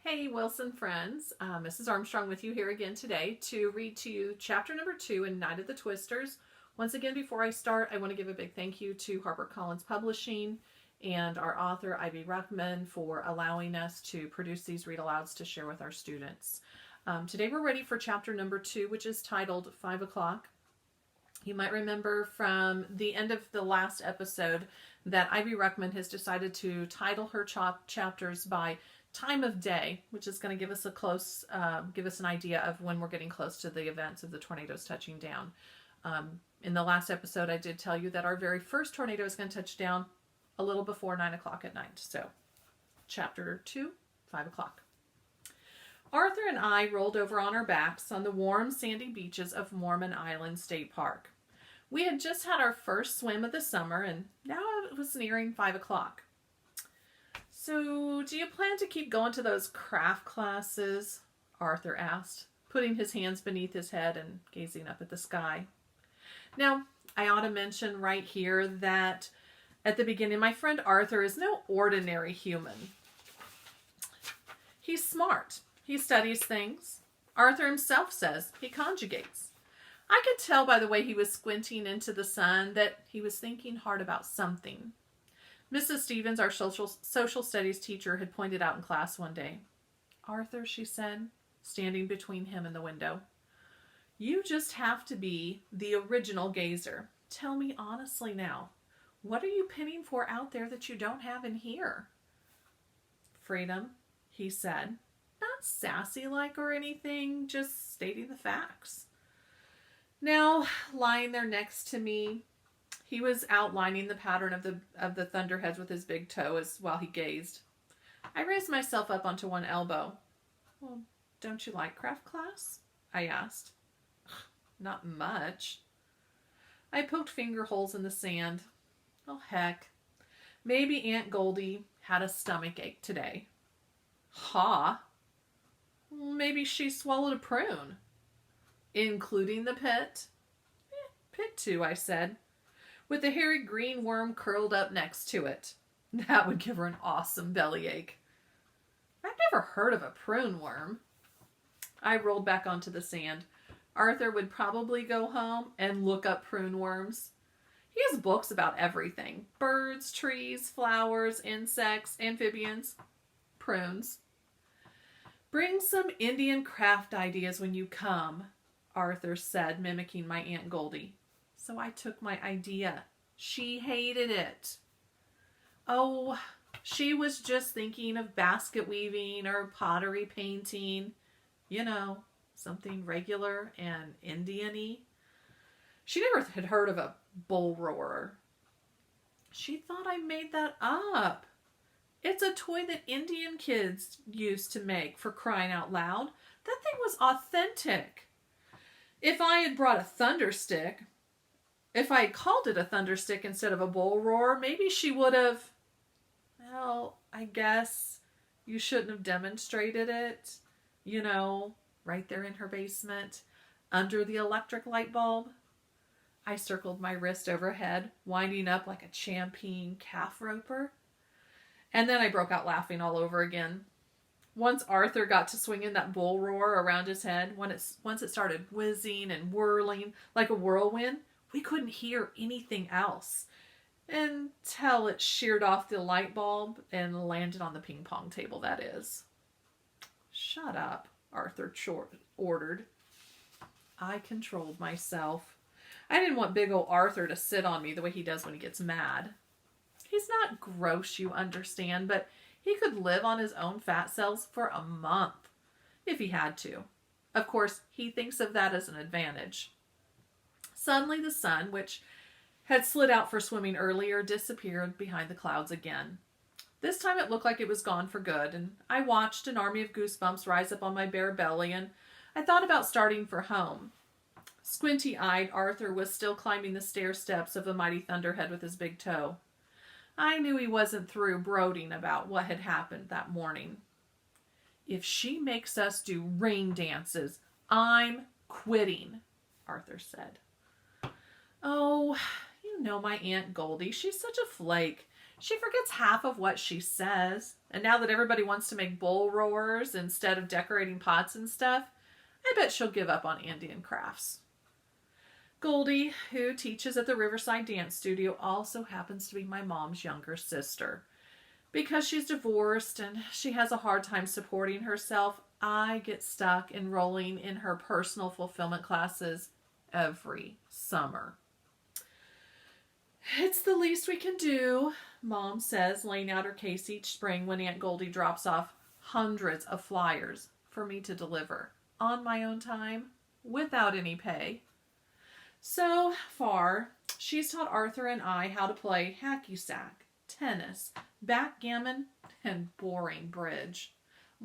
Hey, Wilson friends. Mrs. Armstrong with you here again today to read to you chapter number 2 in Night of the Twisters. Once again, before I start, I want to give a big thank you to HarperCollins Publishing and our author, Ivy Ruckman, for allowing us to produce these read-alouds to share with our students. Today we're ready for chapter number 2, which is titled 5 o'clock. You might remember from the end of the last episode that Ivy Ruckman has decided to title her chapters by time of day, which is going to give us give us an idea of when we're getting close to the events of the tornadoes touching down. In the last episode, I did tell you that our very first tornado is going to touch down a little before 9 o'clock at night. So, chapter 2, 5 o'clock. Arthur and I rolled over on our backs on the warm, sandy beaches of Mormon Island State Park. We had just had our first swim of the summer, and now it was nearing 5 o'clock. So, do you plan to keep going to those craft classes? Arthur asked, putting his hands beneath his head and gazing up at the sky. Now, I ought to mention right here that at the beginning, my friend Arthur is no ordinary human. He's smart. He studies things. Arthur himself says he conjugates. I could tell by the way he was squinting into the sun that he was thinking hard about something. Mrs. Stevens, our social studies teacher, had pointed out in class one day. Arthur, she said, standing between him and the window, you just have to be the original gazer. Tell me honestly now, what are you pinning for out there that you don't have in here? Freedom, he said. Not sassy-like or anything, just stating the facts. Now, lying there next to me, he was outlining the pattern of the thunderheads with his big toe while he gazed. I raised myself up onto one elbow. Well, don't you like craft class? I asked. Not much. I poked finger holes in the sand. Oh, heck. Maybe Aunt Goldie had a stomach ache today. Ha! Maybe she swallowed a prune. Including the pit? Pit too, I said, with the hairy green worm curled up next to it. That would give her an awesome bellyache. I've never heard of a prune worm. I rolled back onto the sand. Arthur would probably go home and look up prune worms. He has books about everything. Birds, trees, flowers, insects, amphibians, prunes. Bring some Indian craft ideas when you come, Arthur said, mimicking my Aunt Goldie. So I took my idea. She hated it. Oh, she was just thinking of basket weaving or pottery painting. You know, something regular and Indian-y. She never had heard of a bull roarer. She thought I made that up. It's a toy that Indian kids used to make, for crying out loud. That thing was authentic. If I had brought a thunderstick, if I had called it a thunderstick instead of a bull roar, maybe she would have, well, I guess you shouldn't have demonstrated it, you know, right there in her basement, under the electric light bulb. I circled my wrist overhead, winding up like a champagne calf roper. And then I broke out laughing all over again. Once Arthur got to swinging that bull roar around his head, once it started whizzing and whirling like a whirlwind, we couldn't hear anything else until it sheared off the light bulb and landed on the ping pong table, that is. Shut up, Arthur ordered. I controlled myself. I didn't want big old Arthur to sit on me the way he does when he gets mad. He's not gross, you understand, but he could live on his own fat cells for a month, if he had to. Of course, he thinks of that as an advantage. Suddenly the sun, which had slid out for swimming earlier, disappeared behind the clouds again. This time it looked like it was gone for good, and I watched an army of goosebumps rise up on my bare belly, and I thought about starting for home. Squinty-eyed, Arthur was still climbing the stair steps of the mighty thunderhead with his big toe. I knew he wasn't through brooding about what had happened that morning. If she makes us do rain dances, I'm quitting, Arthur said. Oh, you know my Aunt Goldie. She's such a flake. She forgets half of what she says. And now that everybody wants to make bull roars instead of decorating pots and stuff, I bet she'll give up on Indian crafts. Goldie, who teaches at the Riverside Dance Studio, also happens to be my mom's younger sister. Because she's divorced and she has a hard time supporting herself, I get stuck enrolling in her personal fulfillment classes every summer. It's the least we can do, Mom says, laying out her case each spring when Aunt Goldie drops off hundreds of flyers for me to deliver on my own time without any pay. So far, she's taught Arthur and I how to play hacky sack, tennis, backgammon, and boring bridge.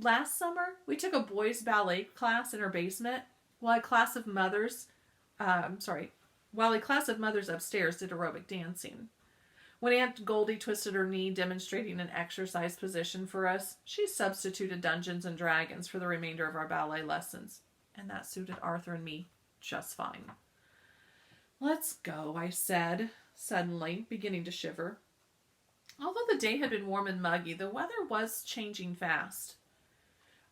Last summer, we took a boys' ballet class in her basement while a class of mothers upstairs did aerobic dancing. When Aunt Goldie twisted her knee demonstrating an exercise position for us, she substituted Dungeons and Dragons for the remainder of our ballet lessons, and that suited Arthur and me just fine. Let's go, I said, suddenly, beginning to shiver. Although the day had been warm and muggy, the weather was changing fast.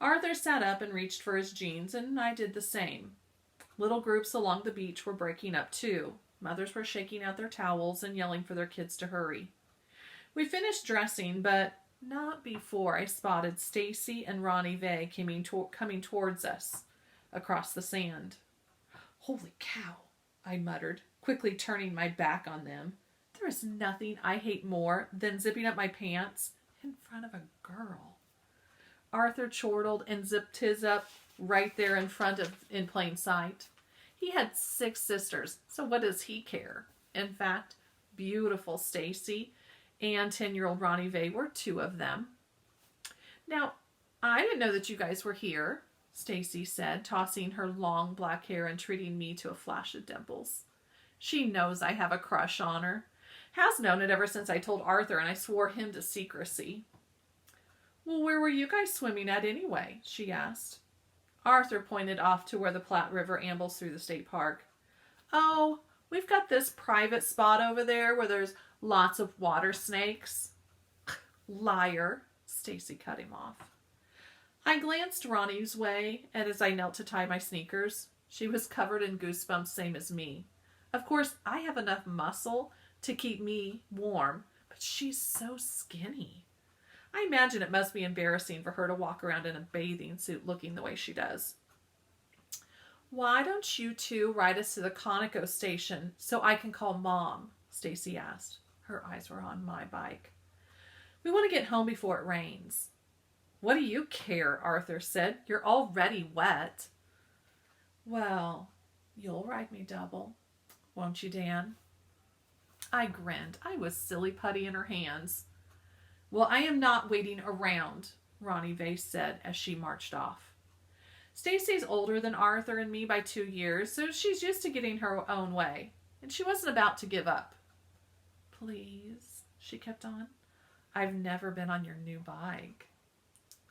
Arthur sat up and reached for his jeans, and I did the same. Little groups along the beach were breaking up too. Mothers were shaking out their towels and yelling for their kids to hurry. We finished dressing, but not before I spotted Stacy and Ronnie Vay coming towards us across the sand. Holy cow, I muttered, quickly turning my back on them. There is nothing I hate more than zipping up my pants in front of a girl. Arthur chortled and zipped his up right there in plain sight. He had 6 sisters, so what does he care? In fact, beautiful Stacy and 10-year-old Ronnie Vay were 2 of them. Now, I didn't know that you guys were here, Stacy said, tossing her long black hair and treating me to a flash of dimples. She knows I have a crush on her. Has known it ever since I told Arthur and I swore him to secrecy. Well, where were you guys swimming at anyway? She asked. Arthur pointed off to where the Platte River ambles through the state park. Oh, we've got this private spot over there where there's lots of water snakes. Liar, Stacy cut him off. I glanced Ronnie's way as I knelt to tie my sneakers. She was covered in goosebumps, same as me. Of course, I have enough muscle to keep me warm, but she's so skinny. I imagine it must be embarrassing for her to walk around in a bathing suit looking the way she does. Why don't you 2 ride us to the Conoco station so I can call Mom? Stacy asked. Her eyes were on my bike. We want to get home before it rains. What do you care? Arthur said. You're already wet. Well, you'll ride me double, won't you, Dan? I grinned. I was silly putty in her hands. Well, I am not waiting around, Ronnie Vay said as she marched off. Stacy's older than Arthur and me by 2 years, so she's used to getting her own way, and she wasn't about to give up. Please, she kept on. I've never been on your new bike.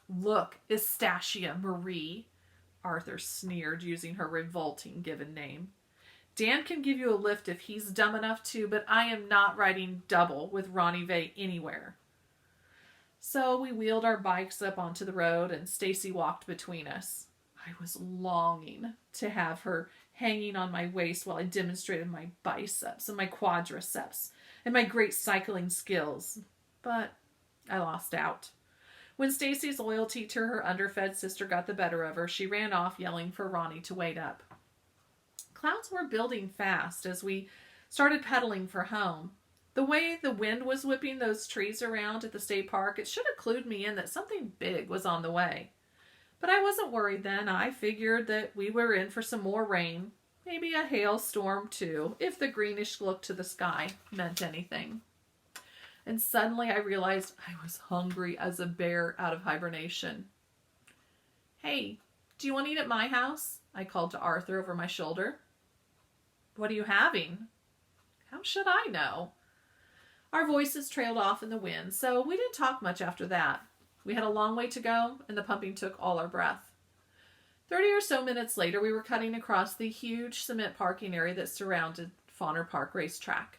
Look, Estacia Marie, Arthur sneered, using her revolting given name. Dan can give you a lift if he's dumb enough to, but I am not riding double with Ronnie Vay anywhere. So we wheeled our bikes up onto the road and Stacy walked between us. I was longing to have her hanging on my waist while I demonstrated my biceps and my quadriceps and my great cycling skills. But I lost out. When Stacy's loyalty to her underfed sister got the better of her, she ran off yelling for Ronnie to wait up. Clouds were building fast as we started pedaling for home. The way the wind was whipping those trees around at the state park, it should have clued me in that something big was on the way. But I wasn't worried then. I figured that we were in for some more rain, maybe a hailstorm too, if the greenish look to the sky meant anything. And suddenly I realized I was hungry as a bear out of hibernation. Hey, do you want to eat at my house? I called to Arthur over my shoulder. What are you having? How should I know? Our voices trailed off in the wind, so we didn't talk much after that. We had a long way to go, and the pumping took all our breath. 30 or so minutes later, we were cutting across the huge cement parking area that surrounded Fauner Park Racetrack.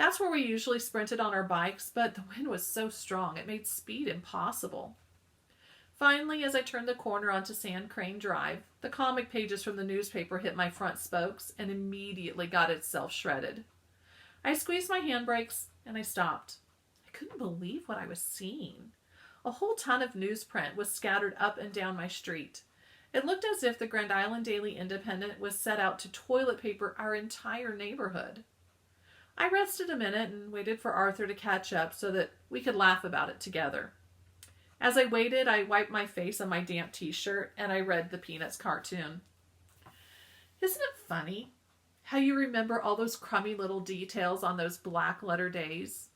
That's where we usually sprinted on our bikes, but the wind was so strong it made speed impossible. Finally, as I turned the corner onto Sand Crane Drive, the comic pages from the newspaper hit my front spokes and immediately got itself shredded. I squeezed my handbrakes and I stopped. I couldn't believe what I was seeing. A whole ton of newsprint was scattered up and down my street. It looked as if the Grand Island Daily Independent was set out to toilet paper our entire neighborhood. I rested a minute and waited for Arthur to catch up so that we could laugh about it together. As I waited, I wiped my face on my damp t-shirt and I read the Peanuts cartoon. Isn't it funny how you remember all those crummy little details on those black letter days?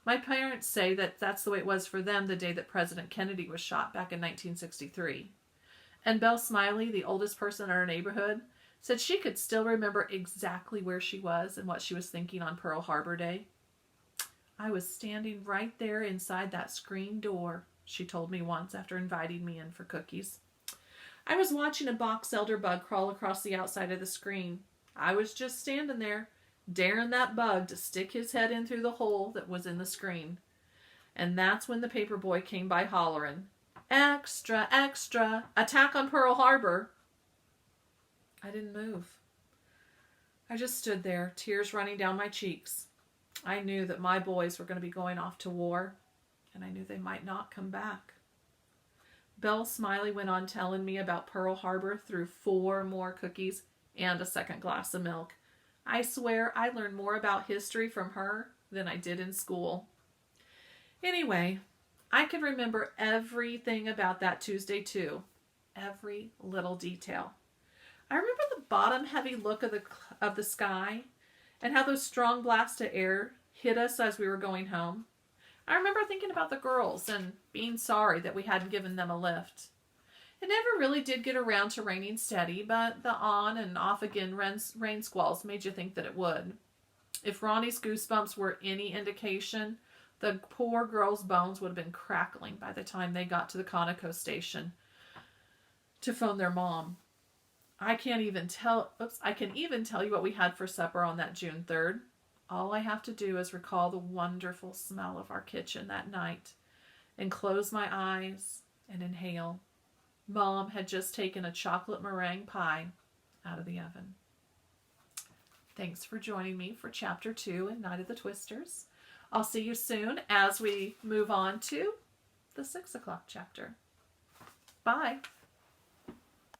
My parents say that that's the way it was for them the day that President Kennedy was shot back in 1963. And Belle Smiley, the oldest person in our neighborhood, said she could still remember exactly where she was and what she was thinking on Pearl Harbor Day. I was standing right there inside that screen door, she told me once after inviting me in for cookies. I was watching a box elder bug crawl across the outside of the screen. I was just standing there, daring that bug to stick his head in through the hole that was in the screen. And that's when the paper boy came by hollering, "Extra, extra, attack on Pearl Harbor." I didn't move. I just stood there, tears running down my cheeks. I knew that my boys were going to be going off to war, and I knew they might not come back. Belle Smiley went on telling me about Pearl Harbor through 4 more cookies and a second glass of milk. I swear I learned more about history from her than I did in school. Anyway, I can remember everything about that Tuesday too. Every little detail. I remember the bottom-heavy look of the sky and how those strong blasts of air hit us as we were going home. I remember thinking about the girls and being sorry that we hadn't given them a lift. It never really did get around to raining steady, but the on and off again rain squalls made you think that it would. If Ronnie's goosebumps were any indication, the poor girls' bones would have been crackling by the time they got to the Conoco station to phone their mom. I can even tell you what we had for supper on that June 3rd. All I have to do is recall the wonderful smell of our kitchen that night and close my eyes and inhale. Mom had just taken a chocolate meringue pie out of the oven. Thanks for joining me for Chapter 2 in Night of the Twisters. I'll see you soon as we move on to the 6 o'clock chapter. Bye.